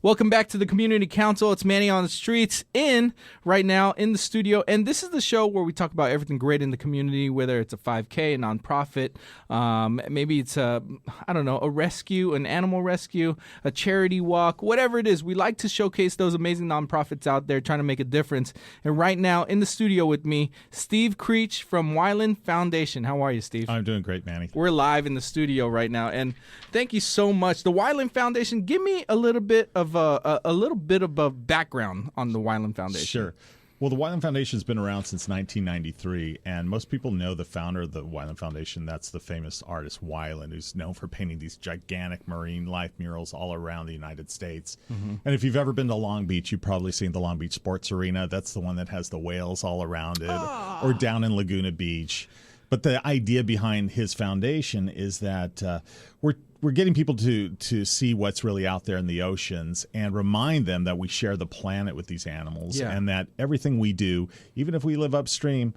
Welcome back to the Community Council. It's Manny on the Streets right now in the studio. And this is the show where we talk about everything great in the community, whether it's a 5K, a nonprofit, maybe it's a rescue, an animal rescue, a charity walk, whatever it is. We like to showcase those amazing nonprofits out there trying to make a difference. And right now in the studio with me, Steve Creech from Wyland Foundation. How are you, Steve? I'm doing great, Manny. We're live in the studio right now. And thank you so much. The Wyland Foundation, give me a little bit of a background on the Wyland Foundation. Sure. Well, the Wyland Foundation has been around since 1993, and most people know the founder of the Wyland Foundation. That's the famous artist Wyland, who's known for painting these gigantic marine life murals all around the United States. Mm-hmm. And if you've ever been to Long Beach, you've probably seen the Long Beach Sports Arena. That's the one that has the whales all around it, or down in Laguna Beach. But the idea behind his foundation is that we're getting people to see what's really out there in the oceans and remind them that we share the planet with these animals, and that everything we do, even if we live upstream,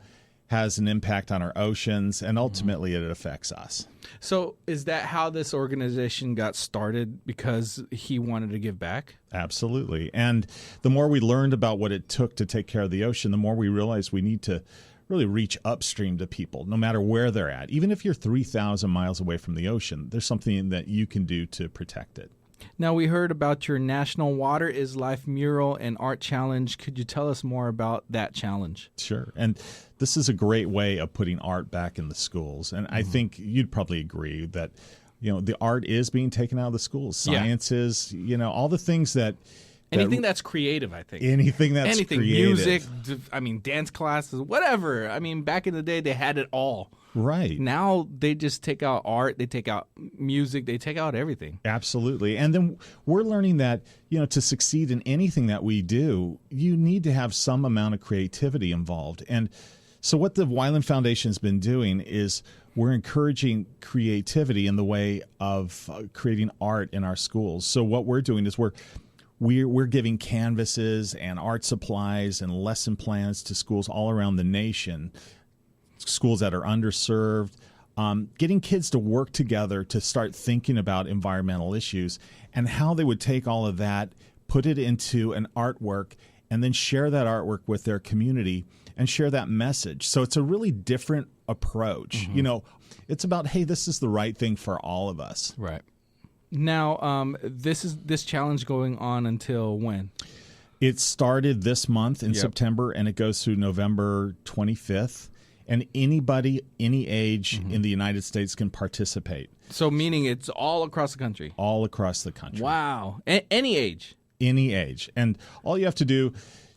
has an impact on our oceans, and ultimately it affects us. So is that how this organization got started, because he wanted to give back? Absolutely. And the more we learned about what it took to take care of the ocean, the more we realized we need to really reach upstream to people, no matter where they're at. Even if you're 3,000 miles away from the ocean, there's something that you can do to protect it. Now, we heard about your National Water is Life mural and art challenge. Could you tell us more about that challenge? Sure. And this is a great way of putting art back in the schools. And I think you'd probably agree that, the art is being taken out of the schools. Science is, all the things that... Anything that's creative, I think. Anything creative. Music, dance classes, whatever. Back in the day, they had it all. Right. Now, they just take out art, they take out music, they take out everything. Absolutely. And then we're learning that, to succeed in anything that we do, you need to have some amount of creativity involved. And so what the Wyland Foundation has been doing is we're encouraging creativity in the way of creating art in our schools. So what we're doing is we're giving canvases and art supplies and lesson plans to schools all around the nation, schools that are underserved, getting kids to work together to start thinking about environmental issues and how they would take all of that, put it into an artwork, and then share that artwork with their community and share that message. So it's a really different approach. Mm-hmm. It's about, hey, this is the right thing for all of us. Right. Now, this challenge going on until when? It started this month in September, and it goes through November 25th. And anybody, any age in the United States can participate. So meaning it's all across the country? All across the country. Wow. Any age? Any age. And all you have to do,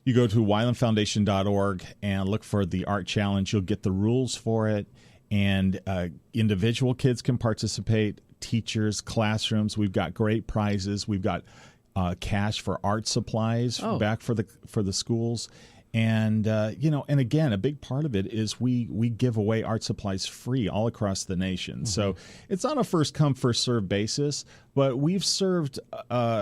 you go to wylandfoundation.org and look for the art challenge. You'll get the rules for it, and individual kids can participate. Teachers, classrooms. We've got great prizes. We've got cash for art supplies back for the schools, and and again, a big part of it is we give away art supplies free all across the nation. Mm-hmm. So it's on a first come first served basis, but we've served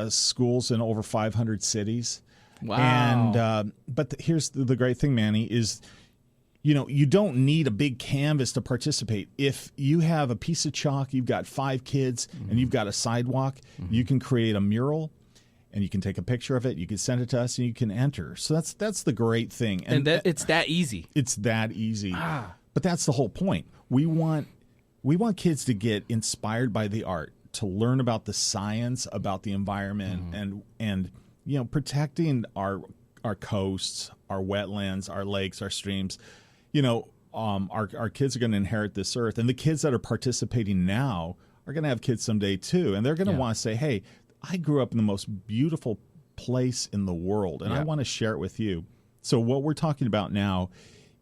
schools in over 500 cities. Wow! And but here's the great thing, Manny, is, you don't need a big canvas to participate. If you have a piece of chalk, you've got 5 kids, and you've got a sidewalk, you can create a mural, and you can take a picture of it, you can send it to us, and you can enter. So that's the great thing. And it's that easy. It's that easy. But that's the whole point. We want kids to get inspired by the art, to learn about the science, about the environment, and protecting our coasts, our wetlands, our lakes, our streams. Our kids are going to inherit this earth, and the kids that are participating now are going to have kids someday too, and they're going to want to say, hey, I grew up in the most beautiful place in the world, and I want to share it with you. So what we're talking about now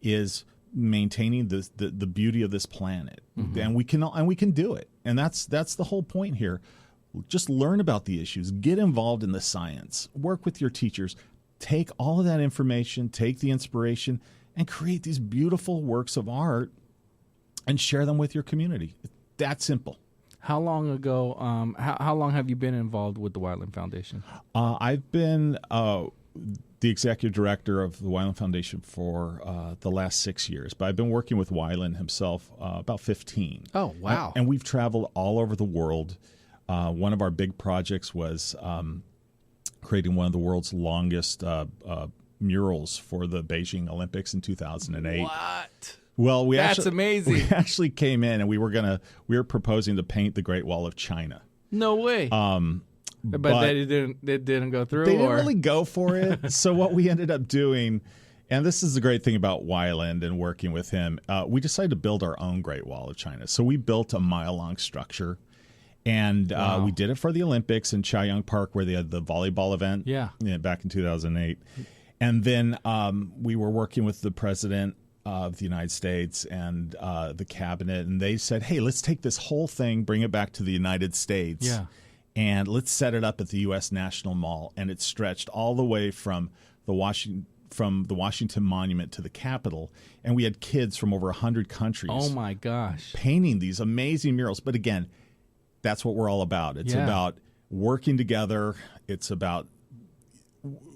is maintaining the beauty of this planet, and we can do it, and that's the whole point here. Just learn about the issues, get involved in the science, work with your teachers, take all of that information, take the inspiration, and create these beautiful works of art and share them with your community. It's that simple. How long ago, how long have you been involved with the Wyland Foundation? I've been the executive director of the Wyland Foundation for the last 6 years, but I've been working with Wyland himself about 15. Oh, wow. And we've traveled all over the world. One of our big projects was creating one of the world's longest murals for the Beijing Olympics in 2008. What? Well, That's amazing. We actually came in and we were proposing to paint the Great Wall of China. No way. But they didn't go through. They didn't really go for it. So what we ended up doing, and this is the great thing about Wyland and working with him, we decided to build our own Great Wall of China. So we built a mile-long structure, and we did it for the Olympics in Chaoyang Park, where they had the volleyball event. Back in 2008, and then we were working with the president of the United States and the cabinet, and they said, "Hey, let's take this whole thing, bring it back to the United States." Yeah. And let's set it up at the U.S. National Mall. And it stretched all the way from the Washington Monument to the Capitol. And we had kids from over 100 countries. Oh, my gosh. Painting these amazing murals. But again, that's what we're all about. It's about working together. It's about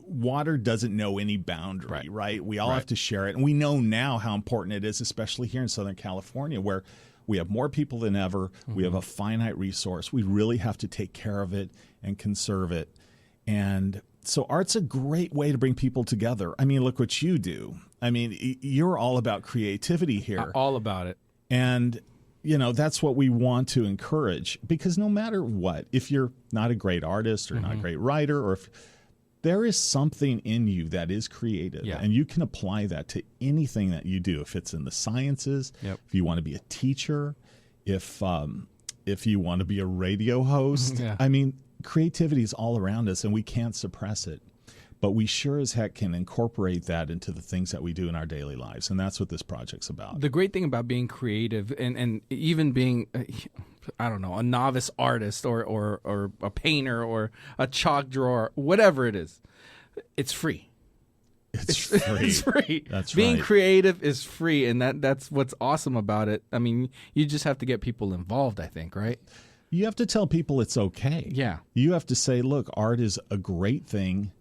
water doesn't know any boundary, right? We all have to share it. And we know now how important it is, especially here in Southern California, where we have more people than ever. We have a finite resource. We really have to take care of it and conserve it. And so art's a great way to bring people together. I mean, look what you do. I mean, you're all about creativity here. All about it. And, that's what we want to encourage, because no matter what, if you're not a great artist or not a great writer, or if there is something in you that is creative, and you can apply that to anything that you do. If it's in the sciences, if you want to be a teacher, if you want to be a radio host, I mean, creativity is all around us, and we can't suppress it. But we sure as heck can incorporate that into the things that we do in our daily lives, and that's what this project's about. The great thing about being creative and even being, I don't know, a novice artist or a painter or a chalk drawer, whatever it is, it's free. It's free. It's free. That's Being right. creative is free, and that's what's awesome about it. I mean, you just have to get people involved, I think, right? You have to tell people it's okay. Yeah. You have to say, look, art is a great thing.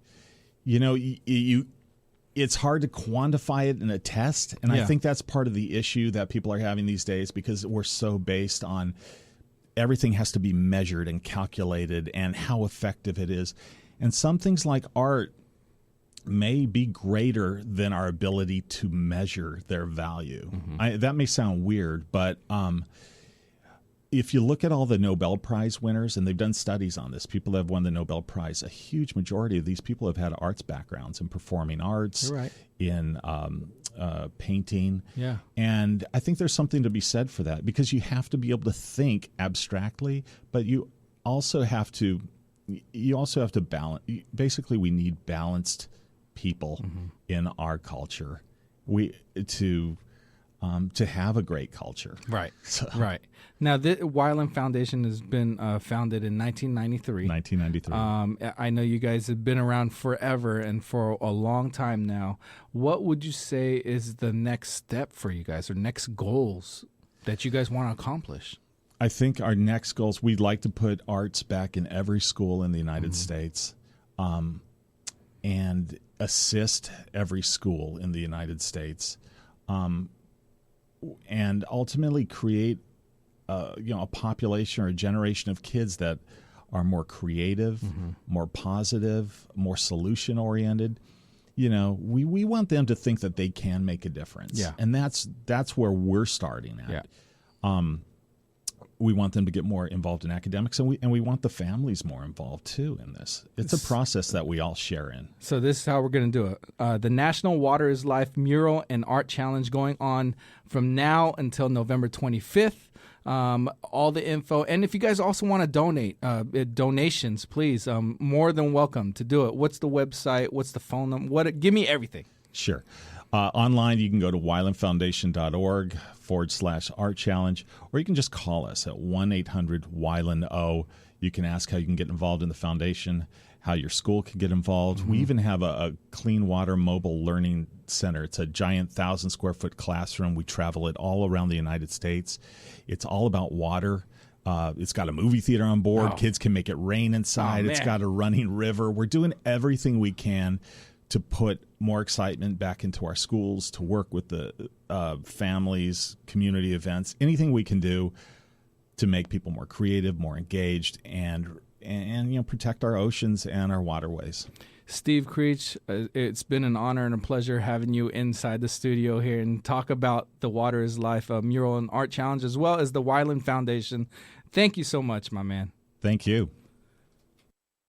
It's hard to quantify it in a test, and I think that's part of the issue that people are having these days, because we're so based on everything has to be measured and calculated and how effective it is. And some things like art may be greater than our ability to measure their value. That may sound weird, but if you look at all the Nobel Prize winners, and they've done studies on this, people that have won the Nobel Prize, a huge majority of these people have had arts backgrounds in performing arts, in painting. Yeah. And I think there's something to be said for that, because you have to be able to think abstractly, but you also have to balance. Basically, we need balanced people in our culture. To have a great culture. Right. Right. Now, the Wyland Foundation has been founded in 1993. 1993. I know you guys have been around forever and for a long time now. What would you say is the next step for you guys, or next goals that you guys want to accomplish? I think our next goals, we'd like to put arts back in every school in the United States, and assist every school in the United States. And ultimately create, a population or a generation of kids that are more creative, more positive, more solution-oriented. We want them to think that they can make a difference. Yeah. And that's where we're starting at. Yeah. We want them to get more involved in academics, and we want the families more involved too in this. It's a process that we all share in. So this is how we're going to do it. The National Water is Life Mural and Art Challenge going on from now until November 25th. All the info, and if you guys also want to donate, donations, please, more than welcome to do it. What's the website? What's the phone number? Give me everything. Sure. Online, you can go to wylandfoundation.org/art challenge, or you can just call us at 1-800-WYLAND-O. You can ask how you can get involved in the foundation, how your school can get involved. We even have a clean water mobile learning center. It's a giant 1,000-square-foot classroom. We travel it all around the United States. It's all about water. It's got a movie theater on board. Wow. Kids can make it rain inside. It's got a running river. We're doing everything we can to put more excitement back into our schools, to work with the families, community events, anything we can do to make people more creative, more engaged, and and protect our oceans and our waterways. Steve Creech, it's been an honor and a pleasure having you inside the studio here and talk about the Water is Life Mural and Art Challenge, as well as the Wyland Foundation. Thank you so much, my man. Thank you.